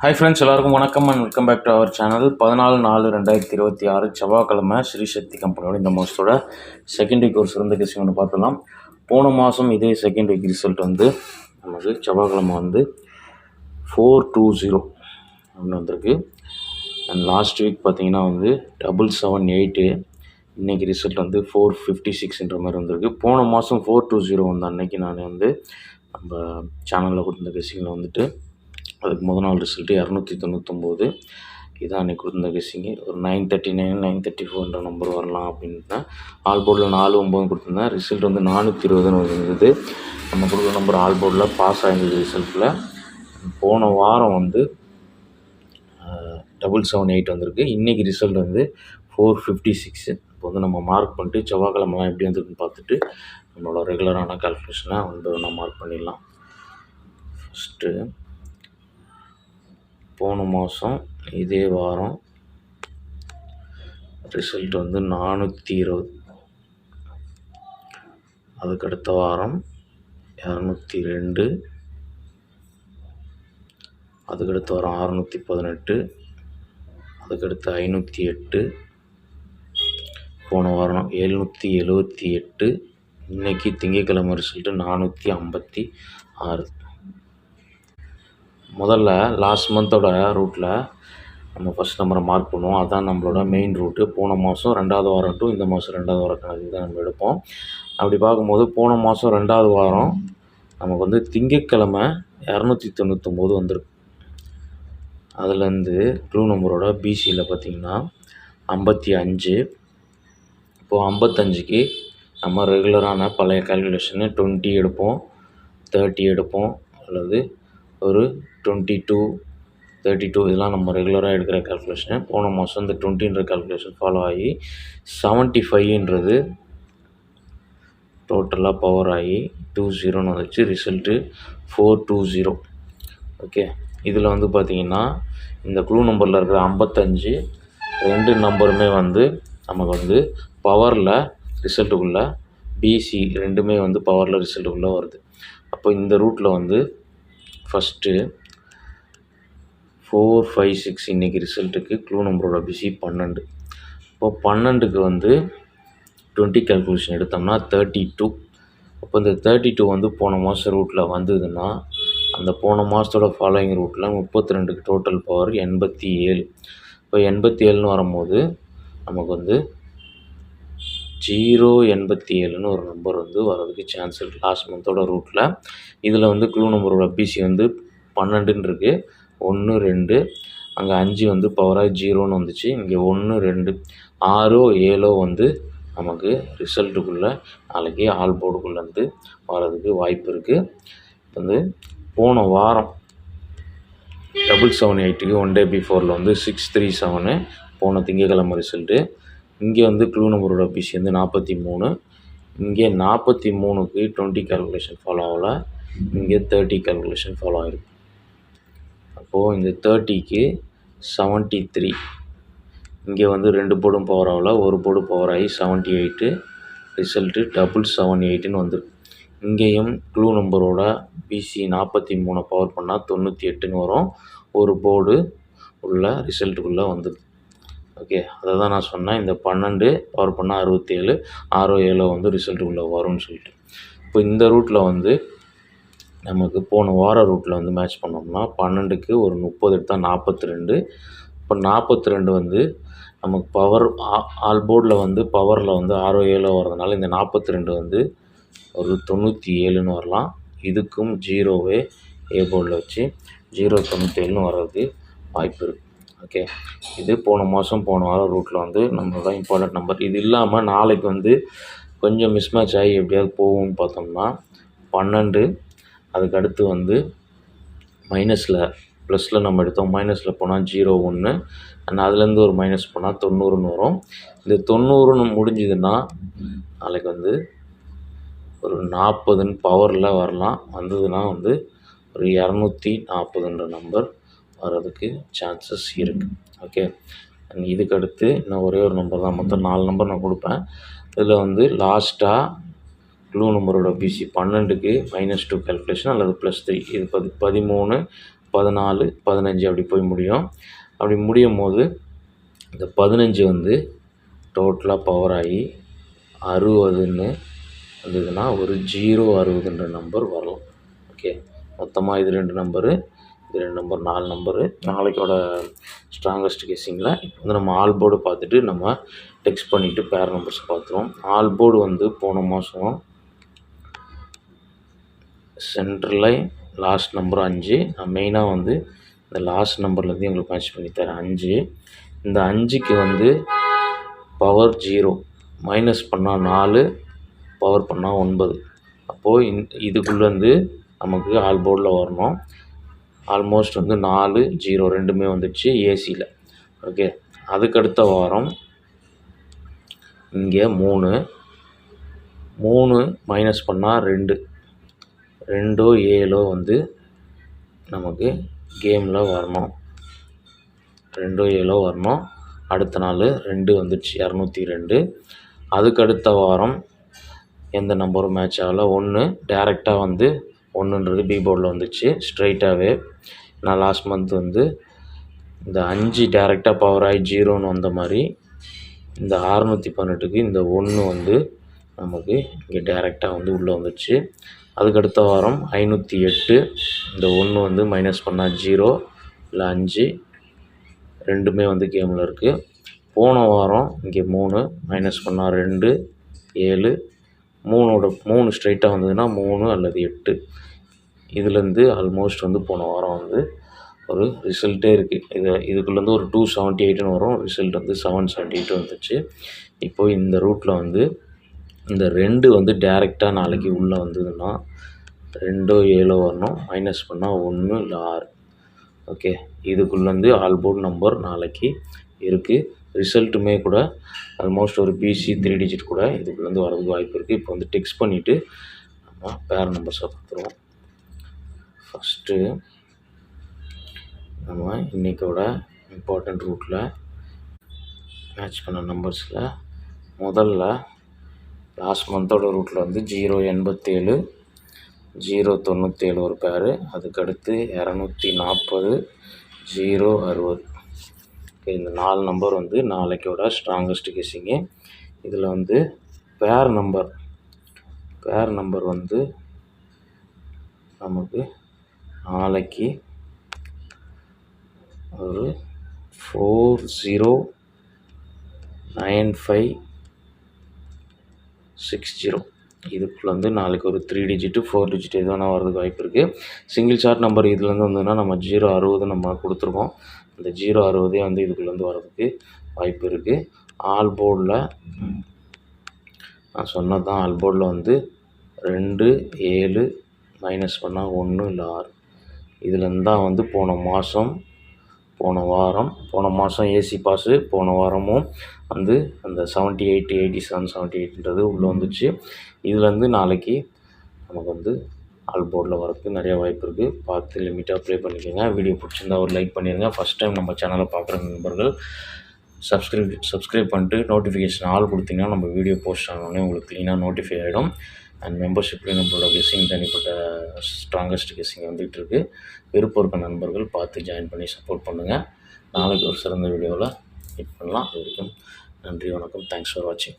Hi friends, எல்லாருக்கும் வணக்கம் and welcome back to our channel. 14/4/2026 செவ்வாய்க்கிழமை ஸ்ரீ சக்தி கம்பெனியோட இந்த மாதத்தோட செகண்ட் வீக் ஒரு சிறந்த கெஸ்டிங் ஒன்று பார்த்துலாம். போன மாதம் இதே செகண்ட் வீக் ரிசல்ட் வந்து நமக்கு செவ்வாய்க்கிழமை வந்து 420 அப்படின்னு வந்திருக்கு. அண்ட் லாஸ்ட் வீக் பார்த்திங்கன்னா வந்து 778. இன்றைக்கி ரிசல்ட் வந்து 456ன்ற மாதிரி வந்திருக்கு. போன மாதம் 420 வந்த அன்னைக்கு நான் வந்து நம்ம சேனலில் கொடுத்த கெஸ்டிங்கில் வந்துட்டு அதுக்கு முதல் நாள் ரிசல்ட்டு 299. இதான் அன்றைக்கி கொடுத்துருந்த கெஸ்ஸிங்கு. ஒரு 939 934 நம்பர் வரலாம் அப்படின்னு ஆல் போர்டில் 49 கொடுத்துருந்தேன். ரிசல்ட் வந்து 420 இருந்தது. நம்ம கொடுக்குற நம்பர் ஆல் போர்டில் பாஸ் ஆகிருந்தது. ரிசல்ட்டில் போன வாரம் வந்து 778 வந்திருக்கு. இன்றைக்கி ரிசல்ட் வந்து 456. இப்போ வந்து நம்ம மார்க் பண்ணிட்டு செவ்வாய்க்கிழமெல்லாம் எப்படி வந்திருக்குன்னு பார்த்துட்டு நம்மளோட ரெகுலரான கால்குலேஷனை வந்து நம்ம மார்க் பண்ணிடலாம். ஃபஸ்ட்டு போன மாதம் இதே வாரம் ரிசல்ட் வந்து 420. அதுக்கடுத்த வாரம் 202. அதுக்கடுத்த வாரம் 618. அதுக்கடுத்து 508. போன வாரம் 778. இன்றைக்கி திங்கட்கிழமை ரிசல்ட்டு 456. முதல்ல லாஸ்ட் மந்தோட ரூட்டில் நம்ம ஃபஸ்ட் நம்பரை மார்க் பண்ணுவோம். அதுதான் நம்மளோட மெயின் ரூட்டு. போன மாதம் 2வது வாரம் டு இந்த மாதம் 2வது வாரம் கணக்கு தான் நம்ம எடுப்போம். அப்படி பார்க்கும்போது போன மாதம் 2வது வாரம் நமக்கு வந்து திங்கட்கிழமை 299 வந்திருக்கு. அதுலேருந்து க்ளூ நம்பரோட பிசியில் பார்த்திங்கன்னா 55. இப்போது 55க்கு நம்ம ரெகுலரான பழைய கால்குலேஷனு 20 எடுப்போம், 30 எடுப்போம், அல்லது ஒரு 22, 32 இதெல்லாம் நம்ம ரெகுலராக எடுக்கிற கால்குலேஷனு. போன மாதம் இந்த 20ன்ற கால்குலேஷன் ஃபாலோ ஆகி 75ன்றது டோட்டலாக பவர் ஆகி 20 வந்துச்சு. ரிசல்ட்டு 420. ஓகே, இதில் வந்து பார்த்திங்கன்னா இந்த க்ளூ நம்பரில் இருக்கிற 55 2 நம்பருமே வந்து நமக்கு வந்து பவரில் ரிசல்ட்டுக்குள்ளே பிசி ரெண்டுமே வந்து பவரில் ரிசல்ட்டுக்குள்ளே வருது. அப்போ இந்த ரூட்டில் வந்து ஃபஸ்ட்டு 456 இன்றைக்கி ரிசல்ட்டுக்கு க்ளூ நம்பரோட பிசி 12. இப்போது 12க்கு வந்து 20 கால்குலேஷன் எடுத்தோம்னா 32. அப்போ இந்த 32 வந்து போன மாதம் ரூட்டில் வந்ததுன்னா அந்த போன மாதத்தோட ஃபாலோயிங் ரூட்டில் 32க்கு டோட்டல் பவர் 87. இப்போ 87ன்னு வரும்போது நமக்கு வந்து 087ன்னு ஒரு நம்பர் வந்து வர்றதுக்கு சான்ஸ் இருக்குது லாஸ்ட் மந்தோட ரூட்டில். இதில் வந்து க்ளூ நம்பரோட பிசி வந்து 12ன்னு இருக்குது. 1 2 அங்கே 5 வந்து பவராக 0ன்னு வந்துச்சு. இங்கே 1 2 6 7 வந்து நமக்கு ரிசல்ட்டுக்குள்ளே நாளைக்கு ஆல் போர்டுக்குள்ளேருந்து வர்றதுக்கு வாய்ப்பு இருக்குது. வந்து போன வாரம் 778க்கு 1 டே பிஃபோரில் வந்து 637 போன திங்கட்கிழமை ரிசல்ட்டு. இங்கே வந்து க்ளூ நம்பரோட பிசி வந்து 43. இங்கே 43க்கு 20 கால்குலேஷன் ஃபாலோ ஆகலை, இங்கே 30 கால்குலேஷன் ஃபாலோ ஆகிருக்கு. அப்போது இந்த 30க்கு 73. இங்கே வந்து 2 போர்டும் பவர் ஆகல, ஒரு போர்டு பவர் ஆகி 78. ரிசல்ட்டு 778ன்னு வந்துருக்கு. இங்கேயும் க்ளூ நம்பரோட பிசி 43 பவர் பண்ணால் 98ன்னு வரும். ஒரு போர்டு உள்ள ரிசல்ட்டுக்குள்ளே வந்துருக்கு. ஓகே, அதை தான் நான் சொன்னேன். இந்த 12 பவர் பண்ணால் 67, 6 7 வந்து ரிசல்ட்டுக்குள்ளே வரும்னு சொல்லிட்டு. இப்போ இந்த ரூட்டில் வந்து நமக்கு போன வார ரூட்டில் வந்து மேட்ச் பண்ணோம்னா 12க்கு ஒரு 30 எடுத்தால் 42. இப்போ 42 வந்து நமக்கு பவர் ஆல் போர்டில் வந்து பவரில் வந்து 6 7 வரதுனால இந்த 42 வந்து ஒரு 97ன்னு வரலாம். இதுக்கும் 0வே ஏ போர்டில் வச்சு 097ன்னு வர்றதுக்கு வாய்ப்பு இருக்குது. ஓகே, இது போன மாதம் போன வாரம் ரூட்டில் வந்து நம்மளோட இம்பார்ட்டன்ட் நம்பர். இது இல்லாமல் நாளைக்கு வந்து கொஞ்சம் மிஸ்மேட்ச் ஆகி எப்படியாவது போகும்னு பார்த்தோம்னா 12, அதுக்கு அடுத்து வந்து ப்ளஸில் நம்ம எடுத்தோம். மைனஸில் போனால் 0 1 அண்ட் அதுலேருந்து ஒரு மைனஸ் போனால் 90ன்னு வரும். இந்த 90ன்னு முடிஞ்சுதுன்னா நாளைக்கு வந்து ஒரு 40ன்னு பவரில் வரலாம். வந்ததுன்னா வந்து ஒரு 240ன்ற நம்பர் வர்றதுக்கு சான்சஸ் இருக்குது. ஓகே, இதுக்கு அடுத்து இன்னும் ஒரே ஒரு நம்பர் தான், மொத்தம் 4 நம்பர் நான் கொடுப்பேன். இதில் வந்து லாஸ்ட்டாக க்ளூ நம்பரோட பிசி 12க்கு -2 கால்குலேஷன் அல்லது +3. இது 13 14, 15 அப்படி போய் முடியும். அப்படி முடியும்போது இந்த 15 வந்து டோட்டலாக பவர் ஆகி 60ன்னு வந்ததுன்னா ஒரு 060ன்ற நம்பர் வரும். ஓகே, மொத்தமாக இது 2 நம்பரு, இது 2 நம்பர், 4 நம்பரு. நாளைக்கோட ஸ்ட்ராங்கஸ்ட் கெஸ்ஸிங்கில் இப்போ வந்து நம்ம ஆல் போர்டு பார்த்துட்டு நம்ம டெக்ஸ்ட் பண்ணிவிட்டு பேர் நம்பர்ஸ் பார்த்துருவோம். ஆல் போர்டு வந்து போன மாதம் சென்ட்ரலில் லாஸ்ட் நம்பர் 5. நான் மெயினாக வந்து இந்த லாஸ்ட் நம்பர்லேருந்து எங்களுக்கு மேட்ச் பண்ணி தரேன் 5. இந்த 5க்கு வந்து பவர் 0, மைனஸ் பண்ணால் 4, பவர் பண்ணால் 9. அப்போது இதுக்குள்ளேருந்து நமக்கு ஆல் போர்டில் வரணும். ஆல்மோஸ்ட் வந்து 4, 0 ரெண்டுமே வந்துடுச்சு ஏசியில். ஓகே, அதுக்கடுத்த வாரம் இங்கே 3 மைனஸ் பண்ணால் 2, 2 7 வந்து நமக்கு கேமில் வரணும். 2 7 வரணும். அடுத்த நாள் 2 வந்துடுச்சு 202. அதுக்கடுத்த வாரம் எந்த நம்பரும் மேட்ச் ஆகலை. 1 டேரெக்டாக வந்து 1ன்றது பி போர்டில் வந்துச்சு ஸ்ட்ரைட்டாகவே. நான் லாஸ்ட் மந்த் வந்து இந்த 5 டேரெக்டாக பவர் ஆகி 0ன்னு வந்த மாதிரி இந்த 618க்கு இந்த 1 வந்து நமக்கு இங்கே டேரெக்டாக வந்து உள்ளே வந்துடுச்சு. அதுக்கடுத்த வாரம் 508, இந்த 1 வந்து மைனஸ் பண்ணால் 0 இல்லை 5 ரெண்டுமே வந்து கேமில் இருக்குது. போன வாரம் இங்கே 3 மைனஸ் பண்ணால் 2, 7, 3 ஸ்ட்ரைட்டாக வந்ததுன்னா 3 அல்லது 8. இதுலேருந்து ஆல்மோஸ்ட் வந்து போன வாரம் வந்து ஒரு ரிசல்ட்டே இருக்குது. இதுக்குள்ளேருந்து ஒரு 278ன்னு வரும். ரிசல்ட் வந்து 778 வந்துச்சு. இப்போது இந்த ரூட்டில் வந்து இந்த 2 வந்து டேரெக்டாக நாளைக்கு உள்ளே வந்ததுன்னா 2 7 வரணும். மைனஸ் பண்ணால் 1 இல்லை 6. ஓகே, இதுக்குள்ளேருந்து ஆல் போர்டு நம்பர் நாளைக்கு இருக்குது. ரிசல்ட்டுமே கூட ஆல்மோஸ்ட் ஒரு பிசி 3 டிஜிட் கூட இதுக்குள்ளேருந்து வரதுக்கு வாய்ப்பு இருக்குது. இப்போ வந்து டெக்ஸ்ட் பண்ணிவிட்டு நம்ம பேர் நம்பர்ஸை பார்த்துருவோம். ஃபஸ்ட்டு நம்ம இன்றைக்கோட இம்பார்ட்டண்ட் ரூட்டில் மேட்ச் பண்ண நம்பர்ஸில் முதல்ல லாஸ்ட் மந்தோட ரூட்டில் வந்து 087, 097 ஒரு பேர். அதுக்கடுத்து 240, 060. ஓகே, இந்த 4 நம்பர் வந்து நாளைக்கோட ஸ்ட்ராங்கஸ்ட் கெஸ்ஸிங்கு. இதில் வந்து பேர் நம்பர் வந்து நமக்கு நாளைக்கு ஒரு 409560. இதுக்குள்ள வந்து நாளைக்கு ஒரு 3 டிஜிட்டு 4 டிஜிட் எது வேணால் வரதுக்கு வாய்ப்பு இருக்குது. சிங்கிள் ஷார்ட் நம்பர் இதுலேருந்து வந்ததுன்னா நம்ம 060 நம்ம கொடுத்துருக்கோம். இந்த 060 வந்து இதுக்குள்ளேருந்து வரதுக்கு வாய்ப்பு இருக்குது. ஆல் போர்டில் நான் சொன்னது தான். ஆல் போர்டில் வந்து 2 7 மைனஸ் பண்ணால் 1 இல்லை 6. இதுலேருந்து தான் வந்து போன மாதம் ஏசி பாஸு, போன வாரமும் வந்து அந்த 78 87 78ன்றது உள்ளே வந்துச்சு. இதுலேருந்து நாளைக்கு நமக்கு வந்து ஆல் போர்டில் வரதுக்கு நிறையா வாய்ப்பு இருக்குது. பார்த்து லிமிட்டாக ப்ளே பண்ணிக்கோங்க. வீடியோ பிடிச்சிருந்தா ஒரு லைக் பண்ணிடுங்க. ஃபஸ்ட் டைம் நம்ம சேனலை பார்க்குற நண்பர்கள் சப்ஸ்கிரைப் பண்ணிட்டு நோட்டிஃபிகேஷன் ஆல் கொடுத்தீங்கன்னா நம்ம வீடியோ போஸ்ட் ஆனோடனே உங்களுக்கு க்ளீனாக நோட்டிஃபை ஆகிடும். அண்ட் மெம்பர்ஷிப்லேயும் நம்மளோட கெஸ்ஸிங் தனிப்பட்ட ஸ்ட்ராங்கஸ்ட் கெஸ்ஸிங் வந்துகிட்ருக்கு. விருப்பம் இருக்க நண்பர்கள் பார்த்து ஜாயின் பண்ணி சப்போர்ட் பண்ணுங்கள். நாளைக்கு ஒரு சிறந்த வீடியோவில் மீட் பண்ணலாம். அது வரைக்கும் நன்றி, வணக்கம். தேங்க்ஸ் ஃபார் வாட்சிங்.